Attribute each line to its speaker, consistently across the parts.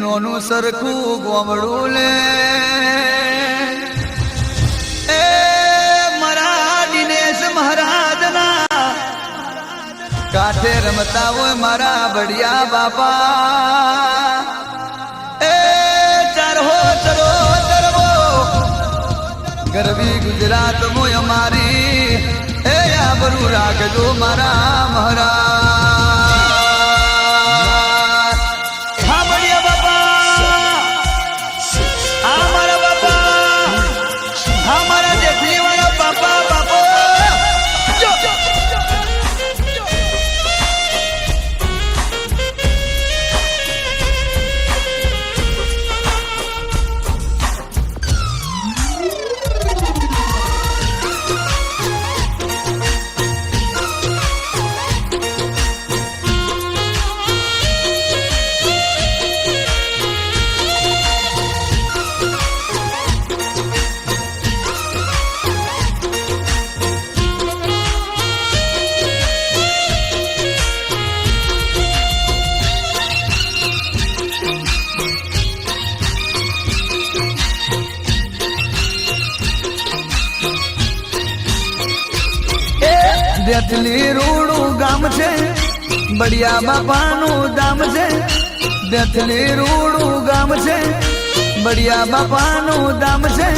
Speaker 1: નોનું સરખું ગોમડું લે એ મારા દિનેશ મહારાજના કાંઠે રમતા હોય મારા બડિયા બાપા એ ચારહો ચરો ચરવો ગરવી ગુજરાત મોય મારી એ આબરૂ રાખજો મારા મહારાજ બેથલી રૂડું ગામ છે બડિયા બાપાનું ધામ છે બેથલી રૂડું ગામ છે બડિયા બાપાનું ધામ છે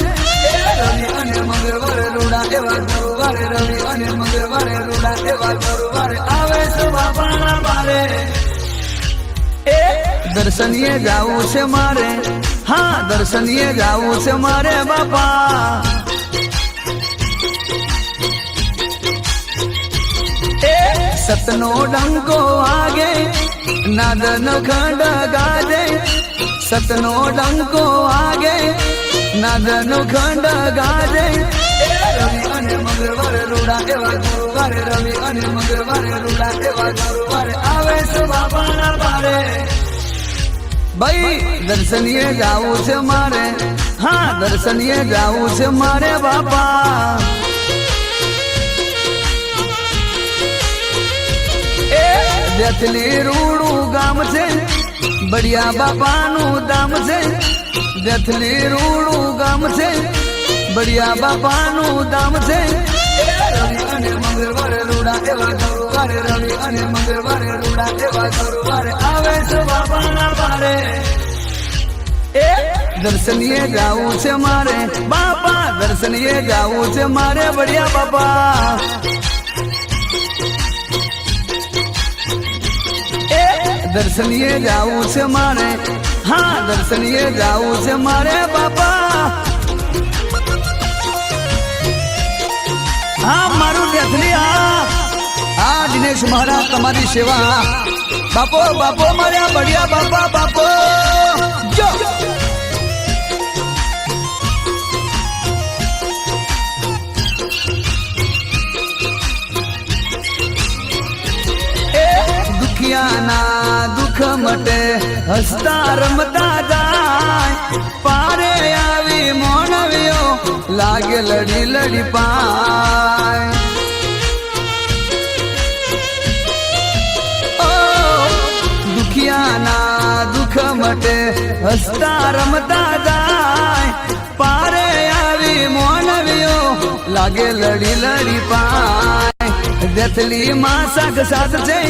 Speaker 1: રવિ અને મંગળવારે રૂડા એવા ગુરુવારે રવિ અને મંગળવારે રૂડા એવા ગુરુવારે આવે છે બાપાના બારે એ દર્શનીએ જાવું છે મારે હા દર્શનીએ જાવું છે મારે બાપા સતનો ડંકો વાગે નાદન ખંડ ગાજે સતનો ડંકો વાગે નાદન ખંડ ગાજે રવિ અને મંગળવારે રૂડા એવા ગુરુવારે રવિ અને મંગળવારે રૂડા એવા ગુરુવારે આવે છે બાપાના બારે ભાઈ દર્શનીએ જાવું છે મારે હા દર્શનીએ જાવું છે મારે બાપા બેથલી રૂડું ગામ છે બડિયા બાપાનું ધામ છે બેથલી રૂડું ગામ છે બડિયા બાપાનું ધામ છે રવિ અને મંગળવારે રૂડા એવા ગુરુવારે રવિ અને મંગળવારે રૂડા એવા ગુરુવારે આવે છે બાપાના બારે એ દર્શનીએ જાવું છે મારે બાપા દર્શનીએ જાવું છે મારે બડિયા બાપા દર્શનીએ જાવું છે મારે હા દર્શનીએ જાવું છે મારે બાપા હા મારું બેથલી હા દિનેશ મહારાજ તમારી સેવા બાપો બાપો મારા બડિયા બાપા બાપો જો દુખિયાના દુઃખ મટે હસતા રમતા જાય પારે આવી મોનવીઓ લાગે લડી લડી પાય ઓ દુખિયાના દુઃખ મટે હસતા રમતા જાય પારે આવી મોનવીઓ લાગે લડી લડી પાય બેથલી માં સાગ સાથ છે